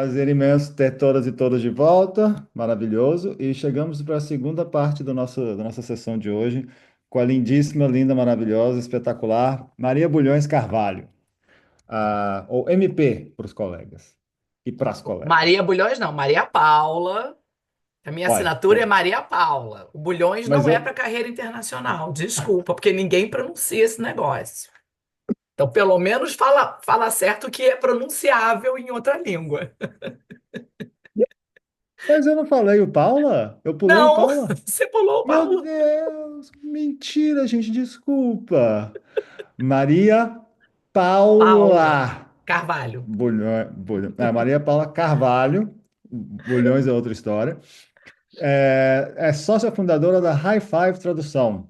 Prazer imenso ter todas e todos de volta, maravilhoso. E chegamos para a segunda parte da nossa sessão de hoje, com a lindíssima, linda, maravilhosa, espetacular Maria Bulhões Carvalho, ou MP para os colegas e para as Maria colegas. Bulhões não, Maria Paula. A minha Olha, assinatura é Maria Paula. O Bulhões mas não é para eu, carreira internacional, desculpa, porque ninguém pronuncia esse negócio. Então, pelo menos fala certo que é pronunciável em outra língua. mas eu não falei o Paula? Eu pulei o Não, Paula? você pulou o Meu Paulo. Deus, mentira, gente, desculpa. Maria Paula Paula. Carvalho. Maria Paula Carvalho, Bulhões é outra história. É sócia fundadora da High Five Tradução.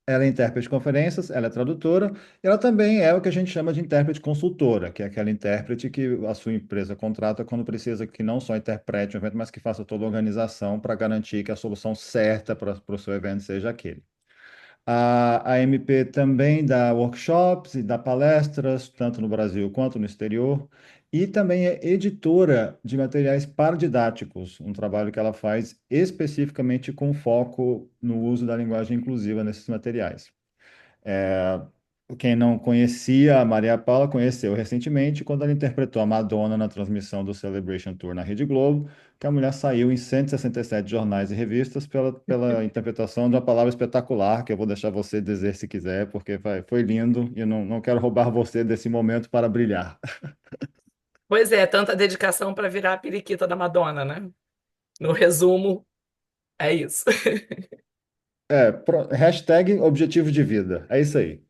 Ela é intérprete de conferências, ela é tradutora, e ela também é o que a gente chama de intérprete consultora, que é aquela intérprete que a sua empresa contrata quando precisa que não só interprete o evento, mas que faça toda a organização para garantir que a solução certa para o seu evento seja aquele. A MP também dá workshops e dá palestras, tanto no Brasil quanto no exterior, e também é editora de materiais paradidáticos, um trabalho que ela faz especificamente com foco no uso da linguagem inclusiva nesses materiais. É, quem não conhecia a Maria Paula conheceu recentemente quando ela interpretou a Madonna na transmissão do Celebration Tour na Rede Globo, que a mulher saiu em 167 jornais e revistas pela interpretação de uma palavra espetacular, que eu vou deixar você dizer se quiser, porque foi lindo e eu não quero roubar você desse momento para brilhar. Pois é, tanta dedicação para virar a periquita da Madonna, né? No resumo, é isso. Hashtag objetivo de vida. É isso aí.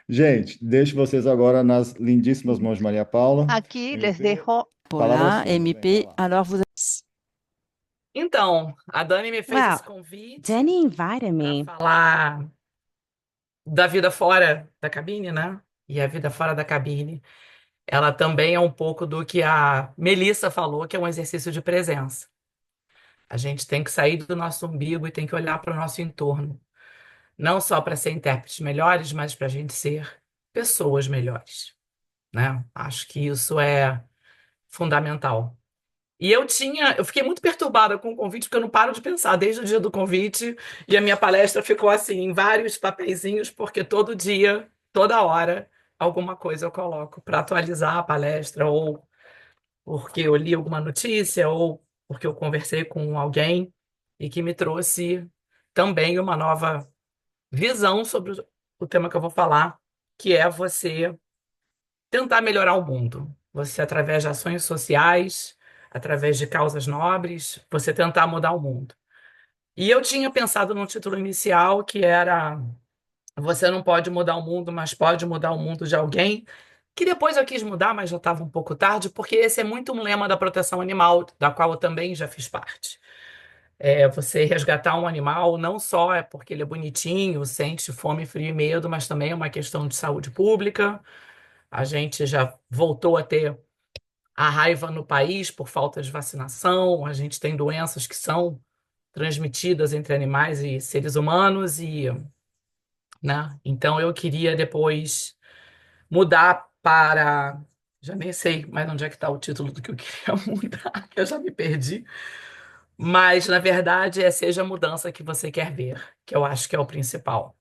Gente, deixo vocês agora nas lindíssimas mãos de Maria Paula. Aqui les MP, dejo. palavra Voilà, sua. Vem, vai MP. lá. Alors vous. Então, a Dani me fez Well, esse convite Danny invited para me. falar da vida fora da cabine, né? E a vida fora da cabine, ela também é um pouco do que a Melissa falou, que é um exercício de presença. A gente tem que sair do nosso umbigo e tem que olhar para o nosso entorno, não só para ser intérpretes melhores, mas para a gente ser pessoas melhores, né? Acho que isso é fundamental. E eu fiquei muito perturbada com o convite, porque eu não paro de pensar desde o dia do convite, e a minha palestra ficou assim, em vários papeizinhos, porque todo dia, toda hora, alguma coisa eu coloco para atualizar a palestra, ou porque eu li alguma notícia, ou porque eu conversei com alguém e que me trouxe também uma nova visão sobre o tema que eu vou falar, que é você tentar melhorar o mundo. Você, através de ações sociais, através de causas nobres, você tentar mudar o mundo. E eu tinha pensado no título inicial, que era Você não pode mudar o mundo, mas pode mudar o mundo de alguém. Que depois eu quis mudar, mas já estava um pouco tarde, porque esse é muito um lema da proteção animal, da qual eu também já fiz parte. É você resgatar um animal não só é porque ele é bonitinho, sente fome, frio e medo, mas também é uma questão de saúde pública. A gente já voltou a ter a raiva no país por falta de vacinação, a gente tem doenças que são transmitidas entre animais e seres humanos e, né? Então eu queria depois mudar para, já nem sei mais onde é que está o título do que eu queria mudar, que eu já me perdi. Mas na verdade é seja a mudança que você quer ver, que eu acho que é o principal.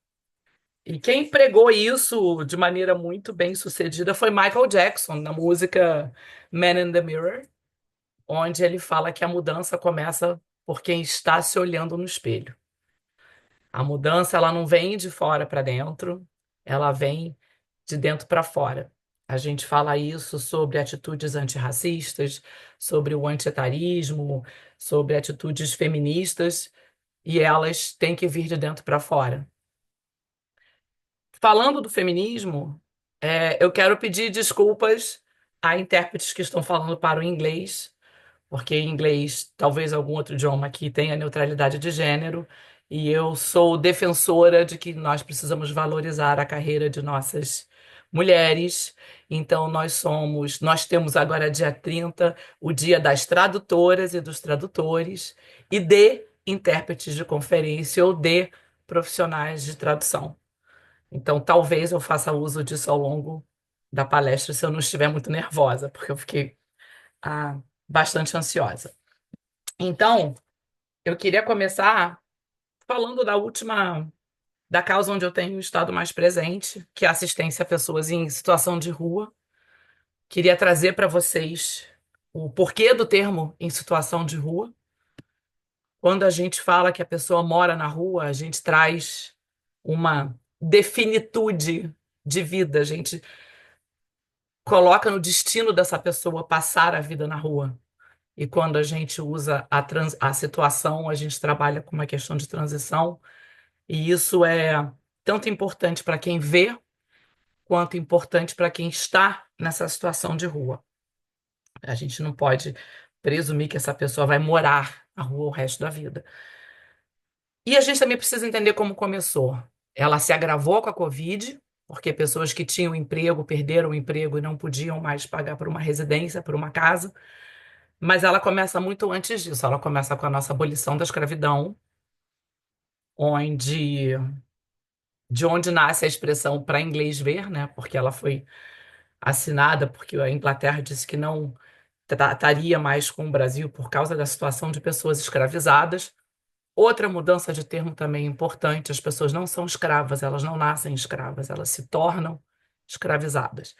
E quem pregou isso de maneira muito bem sucedida foi Michael Jackson, na música Man in the Mirror, onde ele fala que a mudança começa por quem está se olhando no espelho. A mudança ela não vem de fora para dentro, ela vem de dentro para fora. A gente fala isso sobre atitudes antirracistas, sobre o antietarismo, sobre atitudes feministas, e elas têm que vir de dentro para fora. Falando do feminismo, eu quero pedir desculpas a intérpretes que estão falando para o inglês, porque em inglês, talvez algum outro idioma aqui tenha neutralidade de gênero, e eu sou defensora de que nós precisamos valorizar a carreira de nossas mulheres. Então, nós temos agora, dia 30 o Dia das Tradutoras e dos Tradutores, e de intérpretes de conferência ou de profissionais de tradução. Então, talvez eu faça uso disso ao longo da palestra se eu não estiver muito nervosa, porque eu fiquei. ah, bastante ansiosa. Então, eu queria começar falando da causa onde eu tenho estado mais presente, que é a assistência a pessoas em situação de rua. Queria trazer para vocês o porquê do termo em situação de rua. Quando a gente fala que a pessoa mora na rua, a gente traz uma definitude de vida. A gente coloca no destino dessa pessoa passar a vida na rua. E quando a gente usa a situação, a gente trabalha com uma questão de transição. E isso é tanto importante para quem vê, quanto importante para quem está nessa situação de rua. A gente não pode presumir que essa pessoa vai morar na rua o resto da vida. E a gente também precisa entender como começou. Ela se agravou com a Covid, porque pessoas que tinham emprego perderam o emprego e não podiam mais pagar por uma residência, por uma casa. Mas ela começa muito antes disso. Ela começa com a nossa abolição da escravidão, onde de onde nasce a expressão para inglês ver, né? Porque ela foi assinada porque a Inglaterra disse que não trataria mais com o Brasil por causa da situação de pessoas escravizadas. Outra mudança de termo também importante: as pessoas não são escravas, elas não nascem escravas, elas se tornam escravizadas.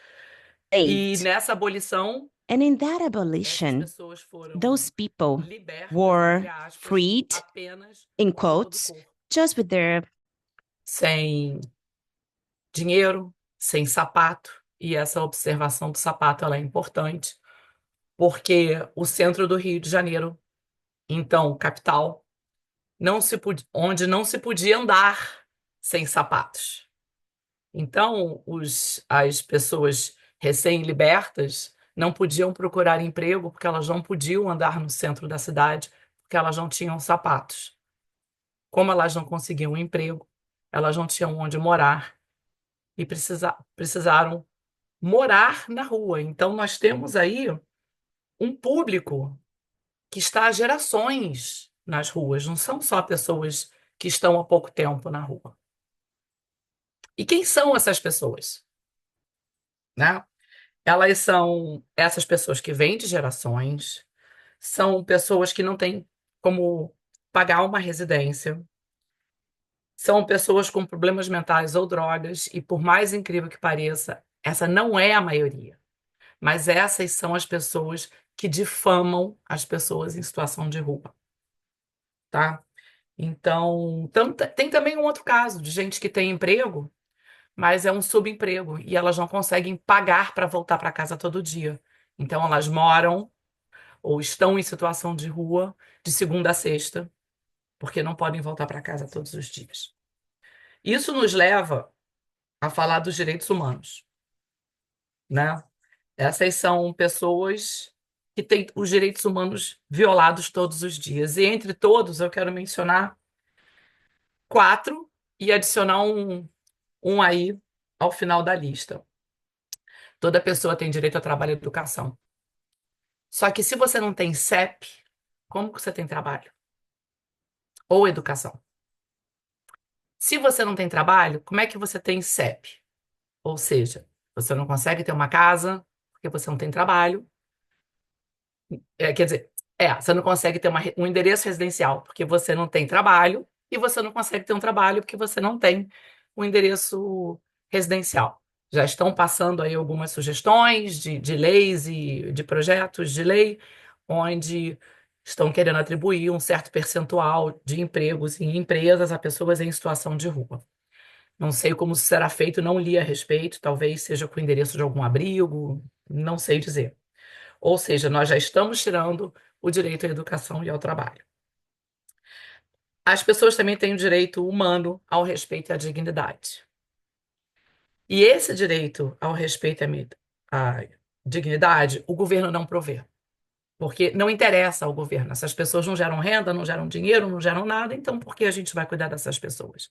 E Eight. nessa abolição, And in that essas abolition, pessoas foram those people libertas, entre were aspas, freed, apenas in com todo o quotes, corpo, just with their sem dinheiro, sem sapato. E essa observação do sapato ela é importante, porque o centro do Rio de Janeiro, então capital, onde não se podia andar sem sapatos. Então, as pessoas recém-libertas não podiam procurar emprego porque elas não podiam andar no centro da cidade, porque elas não tinham sapatos. Como elas não conseguiam um emprego, elas não tinham onde morar e precisaram morar na rua. Então, nós temos aí um público que está há gerações nas ruas, não são só pessoas que estão há pouco tempo na rua. E quem são essas pessoas? Né? Elas são essas pessoas que vêm de gerações, são pessoas que não têm como pagar uma residência, são pessoas com problemas mentais ou drogas, e por mais incrível que pareça, essa não é a maioria, mas essas são as pessoas que difamam as pessoas em situação de rua, tá? Então, tem também um outro caso de gente que tem emprego, mas é um subemprego e elas não conseguem pagar para voltar para casa todo dia. Então, elas moram ou estão em situação de rua de segunda a sexta, porque não podem voltar para casa todos os dias. Isso nos leva a falar dos direitos humanos, né? Essas são pessoas que têm os direitos humanos violados todos os dias. E entre todos, eu quero mencionar quatro e adicionar um aí ao final da lista. Toda pessoa tem direito a trabalho e educação. Só que se você não tem CEP, como que você tem trabalho? Ou educação? Se você não tem trabalho, como é que você tem CEP? Ou seja, você não consegue ter uma casa porque você não tem trabalho. Quer dizer, você não consegue ter um endereço residencial porque você não tem trabalho, e você não consegue ter um trabalho porque você não tem um endereço residencial. Já estão passando aí algumas sugestões de leis e de projetos de lei, onde estão querendo atribuir um certo percentual de empregos em empresas a pessoas em situação de rua. Não sei como isso será feito, não li a respeito, talvez seja com o endereço de algum abrigo, não sei dizer. Ou seja, nós já estamos tirando o direito à educação e ao trabalho. As pessoas também têm o direito humano ao respeito e à dignidade. E esse direito ao respeito à dignidade, o governo não provê. Porque não interessa ao governo. Essas pessoas não geram renda, não geram dinheiro, não geram nada, então por que a gente vai cuidar dessas pessoas?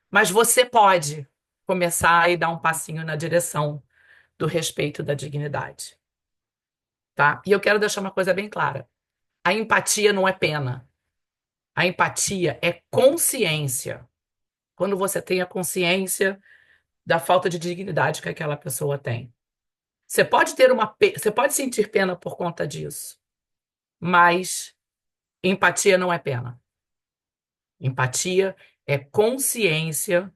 Mas você pode começar e dar um passinho na direção do respeito da dignidade, tá? E eu quero deixar uma coisa bem clara. A empatia não é pena. A empatia é consciência. Quando você tem a consciência da falta de dignidade que aquela pessoa tem. você pode sentir pena por conta disso, mas empatia não é pena. Empatia é consciência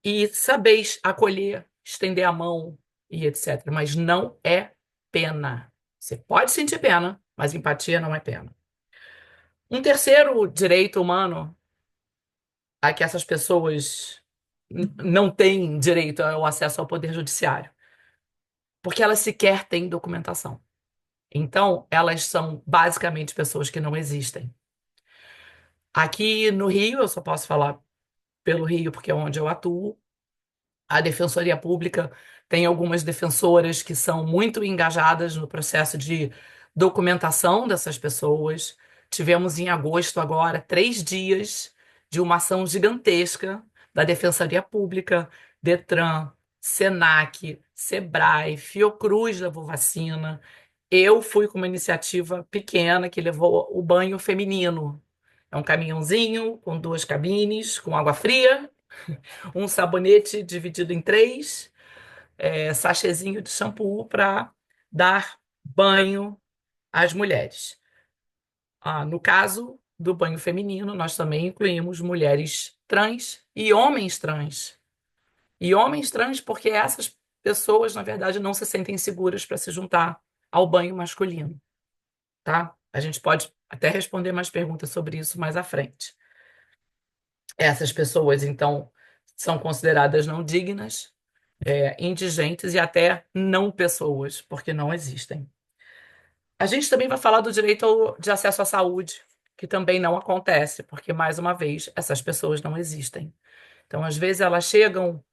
e saber acolher, estender a mão e etc. Mas não é pena. Você pode sentir pena, mas empatia não é pena. Um terceiro direito humano a que essas pessoas não têm direito ao acesso ao poder judiciário, porque elas sequer têm documentação. Então, elas são basicamente pessoas que não existem. Aqui no Rio, eu só posso falar pelo Rio, porque é onde eu atuo. A Defensoria Pública tem algumas defensoras que são muito engajadas no processo de documentação dessas pessoas. Tivemos em agosto agora 3 dias de uma ação gigantesca da Defensoria Pública, Detran, Senac, Sebrae, Fiocruz levou vacina. Eu fui com uma iniciativa pequena que levou o banho feminino. É um caminhãozinho com 2 cabines, com água fria, um sabonete dividido em 3, sachêzinho de shampoo para dar banho às mulheres. No caso do banho feminino, nós também incluímos mulheres trans e homens trans. E homens trans porque essas pessoas, na verdade, não se sentem seguras para se juntar ao banho masculino, tá? A gente pode até responder mais perguntas sobre isso mais à frente. Essas pessoas, então, são consideradas não dignas, indigentes e até não pessoas, porque não existem. A gente também vai falar do direito de acesso à saúde, que também não acontece, porque, mais uma vez, essas pessoas não existem. Então, às vezes, elas chegam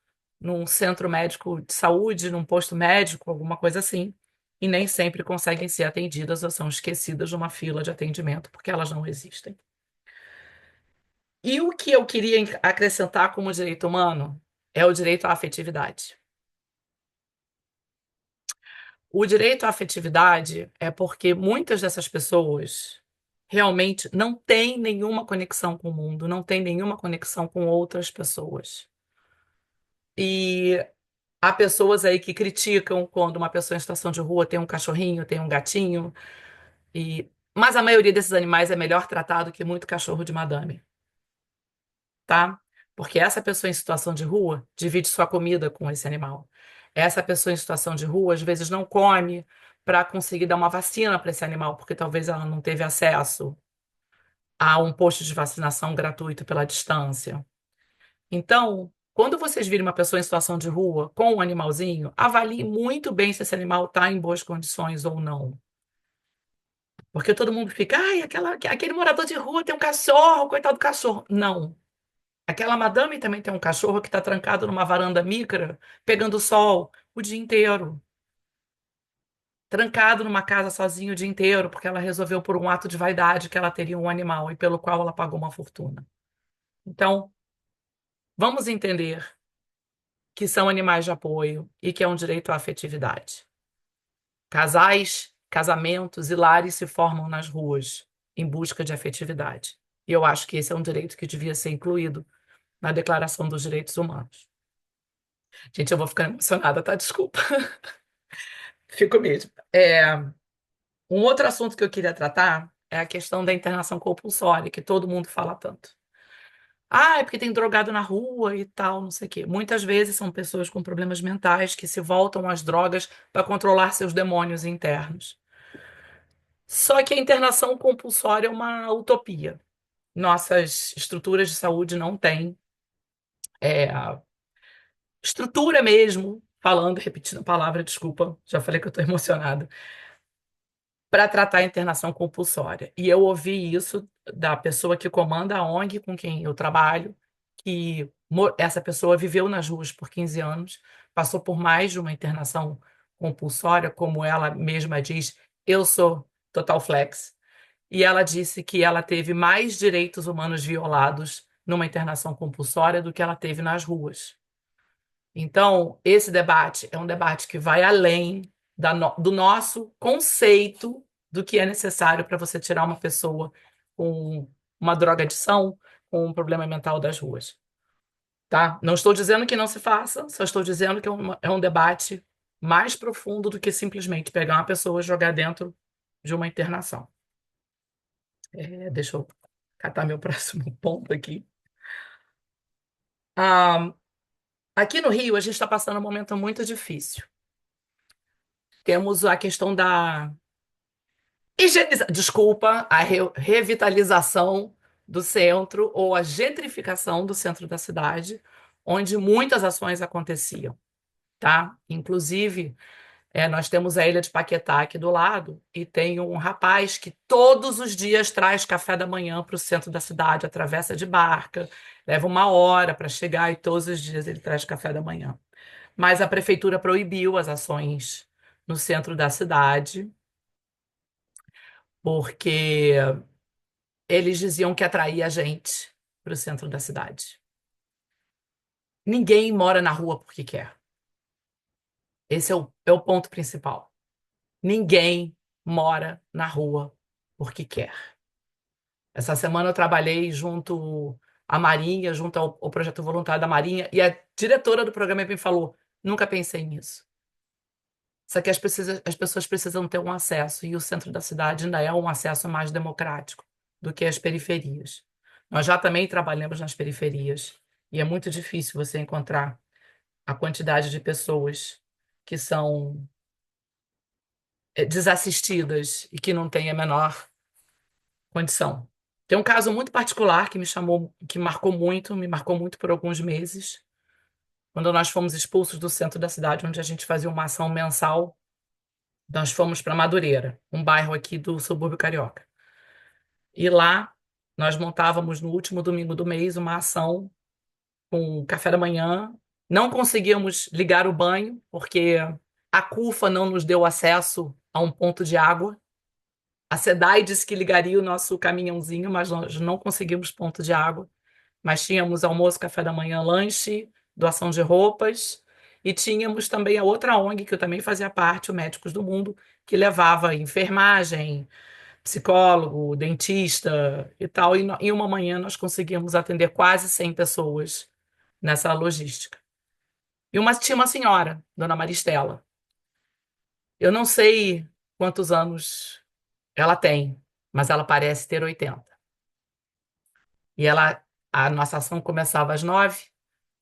num centro médico de saúde, num posto médico, alguma coisa assim, e nem sempre conseguem ser atendidas ou são esquecidas de uma fila de atendimento, porque elas não existem. E o que eu queria acrescentar como direito humano é o direito à afetividade. O direito à afetividade é porque muitas dessas pessoas realmente não têm nenhuma conexão com o mundo, não têm nenhuma conexão com outras pessoas. E há pessoas aí que criticam quando uma pessoa em situação de rua tem um cachorrinho, tem um gatinho, mas a maioria desses animais é melhor tratado que muito cachorro de madame, tá? Porque essa pessoa em situação de rua divide sua comida com esse animal. Essa pessoa em situação de rua às vezes não come para conseguir dar uma vacina para esse animal, porque talvez ela não teve acesso a um posto de vacinação gratuito pela distância. Então, quando vocês virem uma pessoa em situação de rua com um animalzinho, avalie muito bem se esse animal está em boas condições ou não. Porque todo mundo fica, ai, aquele morador de rua tem um cachorro, coitado do cachorro. Não. Aquela madame também tem um cachorro que está trancado numa varanda micra, pegando sol o dia inteiro. Trancado numa casa sozinho o dia inteiro, porque ela resolveu por um ato de vaidade que ela teria um animal e pelo qual ela pagou uma fortuna. Então, vamos entender que são animais de apoio e que é um direito à afetividade. Casais, casamentos e lares se formam nas ruas em busca de afetividade. E eu acho que esse é um direito que devia ser incluído na Declaração dos Direitos Humanos. Gente, eu vou ficar emocionada, tá? Desculpa. Fico mesmo. Um outro assunto que eu queria tratar é a questão da internação compulsória, que todo mundo fala tanto. Ah, é porque tem drogado na rua e tal, não sei o quê. Muitas vezes são pessoas com problemas mentais que se voltam às drogas para controlar seus demônios internos. Só que a internação compulsória é uma utopia. Nossas estruturas de saúde não têm estrutura mesmo, falando, repetindo a palavra, desculpa, já falei que eu estou emocionada, para tratar a internação compulsória. E eu ouvi isso da pessoa que comanda a ONG com quem eu trabalho, que essa pessoa viveu nas ruas por 15 anos, passou por mais de uma internação compulsória, como ela mesma diz, eu sou total flex. E ela disse que ela teve mais direitos humanos violados numa internação compulsória do que ela teve nas ruas. Então, esse debate é um debate que vai além do nosso conceito do que é necessário para você tirar uma pessoa com uma drogadição, com um problema mental das ruas, tá? Não estou dizendo que não se faça, só estou dizendo que é um debate mais profundo do que simplesmente pegar uma pessoa e jogar dentro de uma internação. Deixa eu catar meu próximo ponto aqui. Ah, aqui no Rio, a gente está passando um momento muito difícil. Temos a questão da desculpa, a revitalização do centro ou a gentrificação do centro da cidade, onde muitas ações aconteciam, tá? Inclusive, nós temos a Ilha de Paquetá aqui do lado e tem um rapaz que todos os dias traz café da manhã para o centro da cidade, atravessa de barca, leva 1 hora para chegar e todos os dias ele traz café da manhã. Mas a prefeitura proibiu as ações no centro da cidade, porque eles diziam que atraía a gente para o centro da cidade. Ninguém mora na rua porque quer. Esse é o ponto principal. Ninguém mora na rua porque quer. Essa semana eu trabalhei junto à Marinha, junto ao projeto voluntário da Marinha, e a diretora do programa me falou: nunca pensei nisso. Só que as pessoas precisam ter um acesso, e o centro da cidade ainda é um acesso mais democrático do que as periferias. Nós já também trabalhamos nas periferias, e é muito difícil você encontrar a quantidade de pessoas que são desassistidas e que não têm a menor condição. Tem um caso muito particular que me chamou, que me marcou muito por alguns meses, quando nós fomos expulsos do centro da cidade, onde a gente fazia uma ação mensal. Nós fomos para Madureira, um bairro aqui do subúrbio carioca. E lá nós montávamos no último domingo do mês uma ação com café da manhã. Não conseguíamos ligar o banho, porque a CUFA não nos deu acesso a um ponto de água. A SEDAI disse que ligaria o nosso caminhãozinho, mas nós não conseguimos ponto de água. Mas tínhamos almoço, café da manhã, lanche, doação de roupas. E tínhamos também a outra ONG, que eu também fazia parte, o Médicos do Mundo, que levava enfermagem, psicólogo, dentista e tal. E em uma manhã nós conseguimos atender quase 100 pessoas nessa logística. E tinha uma senhora, Dona Maristela. Eu não sei quantos anos ela tem, mas ela parece ter 80. E a nossa ação começava às 9,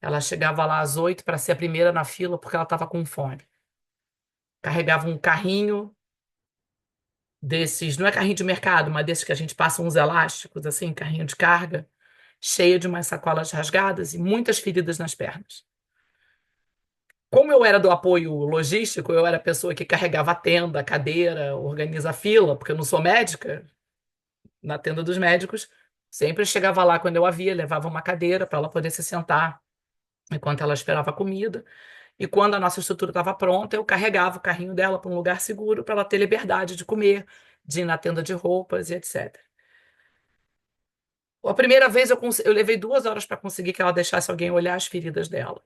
ela chegava lá às 8 para ser a primeira na fila porque ela estava com fome. Carregava um carrinho desses, não é carrinho de mercado, mas desses que a gente passa uns elásticos, assim, carrinho de carga, cheio de umas sacolas rasgadas e muitas feridas nas pernas. Como eu era do apoio logístico, eu era a pessoa que carregava a tenda, a cadeira, organiza a fila, porque eu não sou médica, na tenda dos médicos, sempre chegava lá quando eu a via, levava uma cadeira para ela poder se sentar enquanto ela esperava a comida. E quando a nossa estrutura estava pronta, eu carregava o carrinho dela para um lugar seguro para ela ter liberdade de comer, de ir na tenda de roupas e etc. A primeira vez eu levei 2 horas para conseguir que ela deixasse alguém olhar as feridas dela.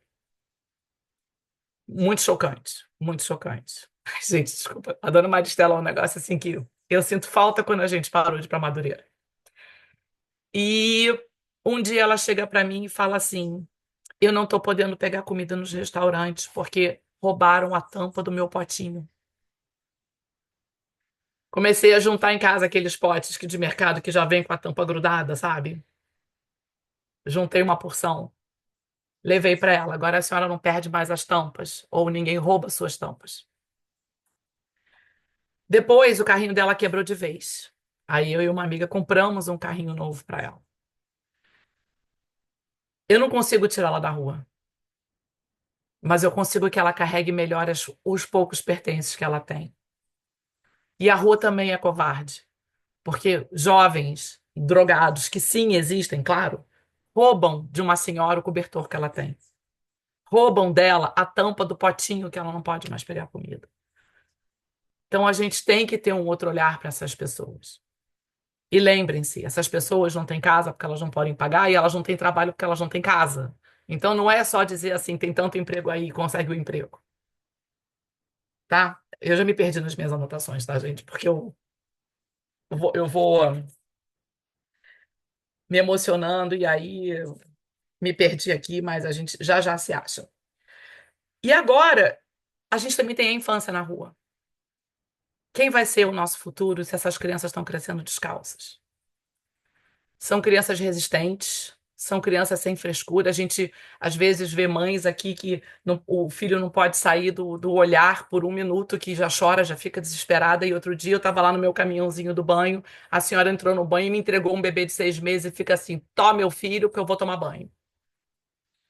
Muito chocante, muito chocante. Ai, gente, desculpa. A dona Maristela é um negócio assim que eu sinto falta quando a gente parou de ir para Madureira. E um dia ela chega para mim e fala assim: eu não estou podendo pegar comida nos restaurantes porque roubaram a tampa do meu potinho. Comecei a juntar em casa aqueles potes de mercado que já vem com a tampa grudada, sabe? Juntei uma porção, levei para ela. Agora a senhora não perde mais as tampas, ou ninguém rouba suas tampas. Depois o carrinho dela quebrou de vez. Aí eu e uma amiga compramos um carrinho novo para ela. Eu não consigo tirá-la da rua, mas eu consigo que ela carregue melhor os poucos pertences que ela tem. E a rua também é covarde, porque jovens drogados, que sim existem, claro, roubam de uma senhora o cobertor que ela tem. Roubam dela a tampa do potinho que ela não pode mais pegar comida. Então a gente tem que ter um outro olhar para essas pessoas. E lembrem-se, essas pessoas não têm casa porque elas não podem pagar e elas não têm trabalho porque elas não têm casa. Então não é só dizer assim, tem tanto emprego aí, consegue o emprego, tá? Eu já me perdi nas minhas anotações, tá, gente? Porque eu vou me emocionando e aí eu me perdi aqui, mas a gente já já se acha. E agora, a gente também tem a infância na rua. Quem vai ser o nosso futuro se essas crianças estão crescendo descalças? São crianças resistentes, são crianças sem frescura. A gente, às vezes, vê mães aqui que o filho não pode sair do olhar por um minuto, que já chora, já fica desesperada. E outro dia eu estava lá no meu caminhãozinho do banho, a senhora entrou no banho e me entregou um bebê de 6 meses e fica assim: toma, meu filho, que eu vou tomar banho.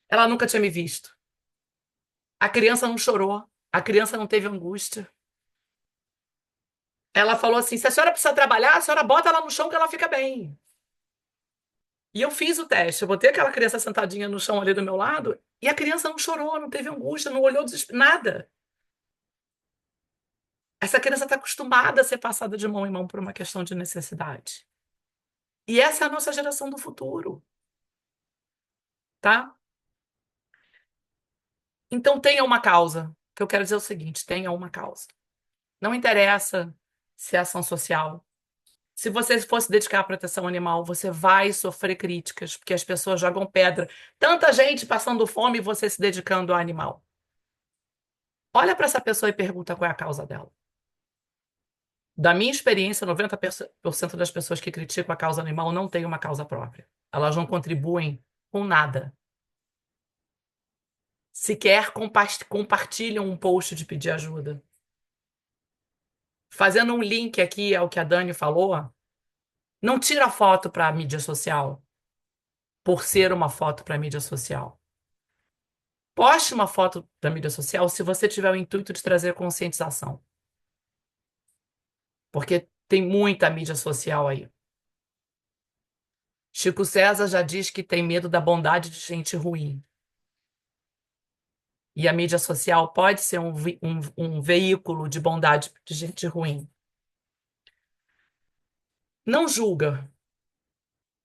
Ela nunca tinha me visto. A criança não chorou, a criança não teve angústia. Ela falou assim: se a senhora precisa trabalhar, a senhora bota ela no chão que ela fica bem. E eu fiz o teste, eu botei aquela criança sentadinha no chão ali do meu lado, e a criança não chorou, não teve angústia, não olhou nada. Essa criança está acostumada a ser passada de mão em mão por uma questão de necessidade. E essa é a nossa geração do futuro, tá? Então tenha uma causa. O que eu quero dizer é o seguinte: tenha uma causa. Não interessa se é ação social. Se você fosse dedicar à proteção animal, você vai sofrer críticas, porque as pessoas jogam pedra. Tanta gente passando fome e você se dedicando ao animal. Olha para essa pessoa e pergunta qual é a causa dela. Da minha experiência, 90% das pessoas que criticam a causa animal não têm uma causa própria. Elas não contribuem com nada. Sequer compartilham um post de pedir ajuda. Fazendo um link aqui ao que a Dani falou, não tira foto para a mídia social, por ser uma foto para a mídia social. Poste uma foto da mídia social se você tiver o intuito de trazer conscientização. Porque tem muita mídia social aí. Chico César já diz que tem medo da bondade de gente ruim. E a mídia social pode ser um veículo de bondade de gente ruim. Não julga.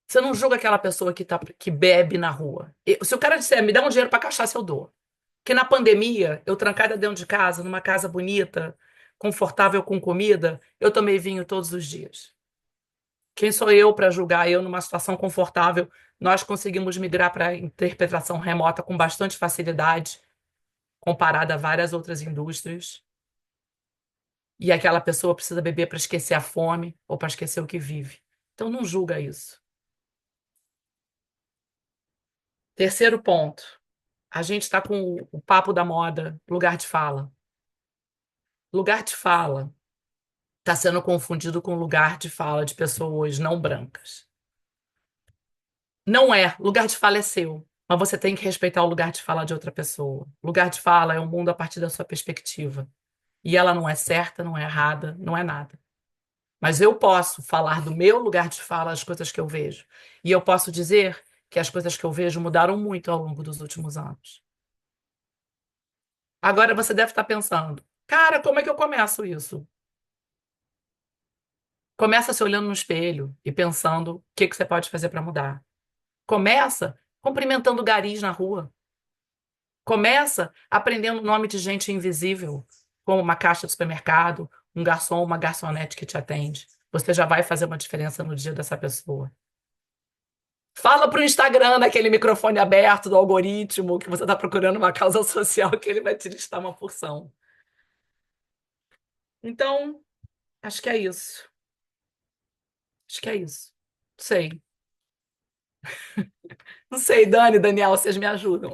Você não julga aquela pessoa que bebe na rua. Se o cara disser, me dá um dinheiro para cachaça, eu dou. Porque na pandemia, eu trancada dentro de casa, numa casa bonita, confortável com comida, eu tomei vinho todos os dias. Quem sou eu para julgar? Eu, numa situação confortável, nós conseguimos migrar para a interpretação remota com bastante facilidade, comparada a várias outras indústrias. E aquela pessoa precisa beber para esquecer a fome ou para esquecer o que vive. Então, não julga isso. Terceiro ponto. A gente está com o papo da moda, lugar de fala. Lugar de fala está sendo confundido com lugar de fala de pessoas não brancas. Não é. Lugar de fala é seu. Mas você tem que respeitar o lugar de fala de outra pessoa. Lugar de fala é um mundo a partir da sua perspectiva. E ela não é certa, não é errada, não é nada. Mas eu posso falar do meu lugar de fala, as coisas que eu vejo. E eu posso dizer que as coisas que eu vejo mudaram muito ao longo dos últimos anos. Agora você deve estar pensando, cara, como é que eu começo isso? Começa se olhando no espelho e pensando o que que você pode fazer para mudar. Começa cumprimentando garis na rua. Começa aprendendo o nome de gente invisível, como uma caixa de supermercado, um garçom, uma garçonete que te atende. Você já vai fazer uma diferença no dia dessa pessoa. Fala pro Instagram, naquele microfone aberto do algoritmo, que você está procurando uma causa social, que ele vai te listar uma porção. Então, acho que é isso. Acho que é isso. Não sei. Não sei, Dani, Daniel, vocês me ajudam.